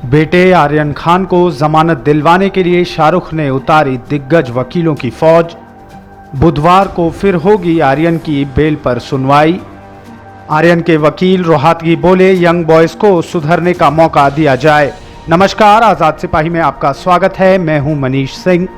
बेटे आर्यन खान को जमानत दिलवाने के लिए शाहरुख ने उतारी दिग्गज वकीलों की फौज। बुधवार को फिर होगी आर्यन की बेल पर सुनवाई। आर्यन के वकील रोहतगी बोले, यंग बॉयज को सुधरने का मौका दिया जाए। नमस्कार, आजाद सिपाही में आपका स्वागत है। मैं हूं मनीष सिंह।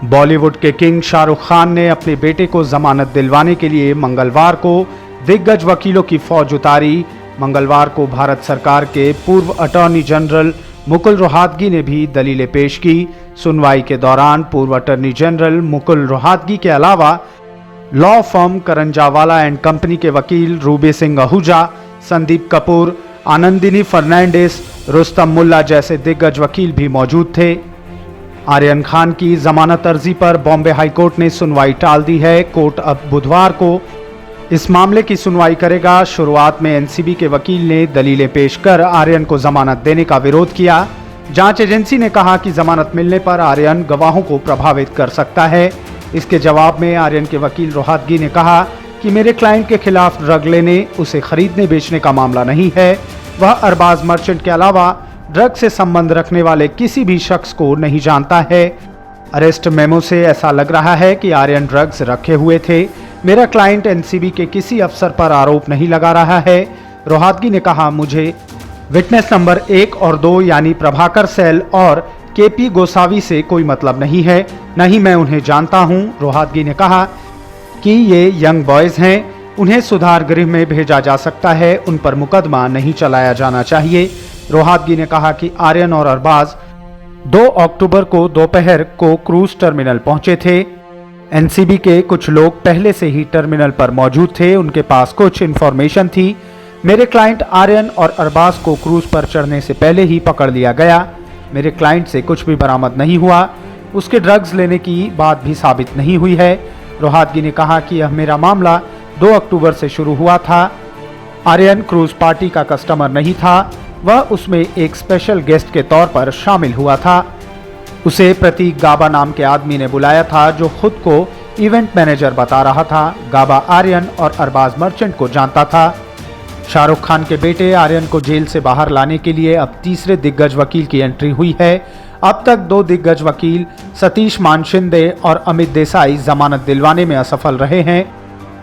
बॉलीवुड के किंग शाहरुख खान ने अपने बेटे को जमानत दिलवाने के लिए मंगलवार को दिग्गज वकीलों की फौज उतारी। मंगलवार को भारत सरकार के पूर्व अटॉर्नी जनरल मुकुल रोहतगी ने भी दलीलें पेश की। सुनवाई के दौरान पूर्व अटॉर्नी जनरल मुकुल रोहतगी के अलावा law firm Karanjawala and company के वकील रूबी सिंह आहूजा, संदीप कपूर, आनंदिनी फर्नांडिस, रुस्तम मुल्ला जैसे दिग्गज वकील भी मौजूद थे। आर्यन खान की जमानत अर्जी पर बॉम्बे हाईकोर्ट ने सुनवाई टाल दी है। कोर्ट अब बुधवार को इस मामले की सुनवाई करेगा। शुरुआत में एनसीबी के वकील ने दलीलें पेश कर आर्यन को जमानत देने का विरोध किया। जांच एजेंसी ने कहा कि जमानत मिलने पर आर्यन गवाहों को प्रभावित कर सकता है। इसके जवाब में आर्यन के वकील रोहतगी ने कहा कि मेरे क्लाइंट के खिलाफ ड्रग लेने, उसे खरीदने बेचने का मामला नहीं है। वह अरबाज मर्चेंट के अलावा ड्रग से संबंध रखने वाले किसी भी शख्स को नहीं जानता है। अरेस्ट मेमो से ऐसा लग रहा है कि आर्यन ड्रग्स रखे हुए थे। मेरा क्लाइंट एनसीबी के किसी अफसर पर आरोप नहीं लगा रहा है। रोहतगी ने कहा, मुझे विटनेस नंबर 1 और 2 यानी प्रभाकर सैल और केपी गोसावी से कोई मतलब नहीं है, न ही मैं उन्हें जानता हूं। रोहतगी ने कहा कि ये यंग बॉयज हैं, उन्हें सुधार गृह में भेजा जा सकता है, उन पर मुकदमा नहीं चलाया जाना चाहिए। रोहतगी ने कहा कि आर्यन और अरबाज 2 अक्टूबर को दोपहर को क्रूज टर्मिनल पहुंचे थे। एनसीबी के कुछ लोग पहले से ही टर्मिनल पर मौजूद थे, उनके पास कुछ इन्फॉर्मेशन थी। मेरे क्लाइंट आर्यन और अरबाज को क्रूज पर चढ़ने से पहले ही पकड़ लिया गया। मेरे क्लाइंट से कुछ भी बरामद नहीं हुआ, उसके ड्रग्स लेने की बात भी साबित नहीं हुई है। रोहतगी ने कहा कि यह मेरा मामला 2 अक्टूबर से शुरू हुआ था। आर्यन क्रूज पार्टी का कस्टमर नहीं था, वह उसमें एक स्पेशल गेस्ट के तौर पर शामिल हुआ था। उसे प्रतीक गाबा नाम के आदमी ने बुलाया था, जो खुद को इवेंट मैनेजर बता रहा था। गाबा आर्यन और अरबाज मर्चेंट को जानता था। शाहरुख खान के बेटे आर्यन को जेल से बाहर लाने के लिए अब तीसरे दिग्गज वकील की एंट्री हुई है। अब तक 2 दिग्गज वकील सतीश मानशिंदे और अमित देसाई जमानत दिलवाने में असफल रहे हैं।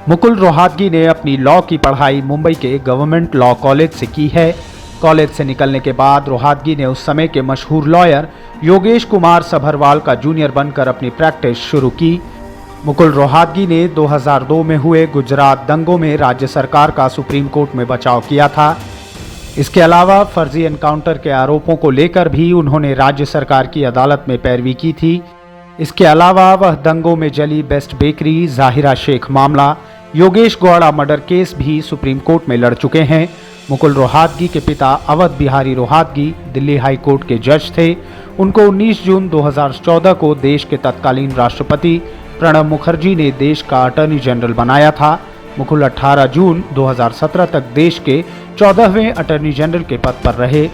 मुकुल रोहतगी ने अपनी लॉ की पढ़ाई मुंबई के गवर्नमेंट लॉ कॉलेज से की है। कॉलेज से निकलने के बाद रोहतगी ने उस समय के मशहूर लॉयर योगेश कुमार सभरवाल का जूनियर बनकर अपनी प्रैक्टिस शुरू की। मुकुल रोहतगी ने 2002 में हुए गुजरात दंगों में राज्य सरकार का सुप्रीम कोर्ट में बचाव किया था। इसके अलावा फर्जी एनकाउंटर के आरोपों को लेकर भी उन्होंने राज्य सरकार की अदालत में पैरवी की थी। इसके अलावा वह दंगों में जली बेस्ट बेकरी, जाहिरा शेख मामला, योगेश गौड़ा मर्डर केस भी सुप्रीम कोर्ट में लड़ चुके हैं। मुकुल रोहतगी के पिता अवध बिहारी रोहतगी दिल्ली हाई कोर्ट के जज थे। उनको 19 जून 2014 को देश के तत्कालीन राष्ट्रपति प्रणब मुखर्जी ने देश का अटॉर्नी जनरल बनाया था। मुकुल 18 जून 2017 तक देश के 14वें अटॉर्नी जनरल के पद पर रहे।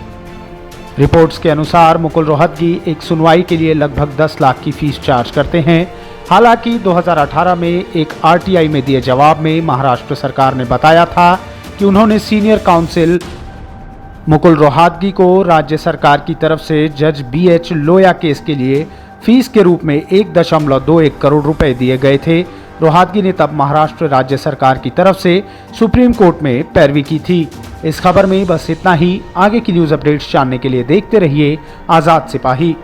रिपोर्ट्स के अनुसार मुकुल रोहतगी एक सुनवाई के लिए लगभग 10 लाख की फीस चार्ज करते हैं। हालांकि 2018 में एक आरटीआई में दिए जवाब में महाराष्ट्र सरकार ने बताया था कि उन्होंने सीनियर काउंसिल मुकुल रोहतगी को राज्य सरकार की तरफ से जज BH लोया केस के लिए फीस के रूप में 1.21 करोड़ रुपए दिए गए थे। रोहतगी ने तब महाराष्ट्र राज्य सरकार की तरफ से सुप्रीम कोर्ट में पैरवी की थी। इस खबर में बस इतना ही। आगे की न्यूज अपडेट्स जानने के लिए देखते रहिए आजाद सिपाही।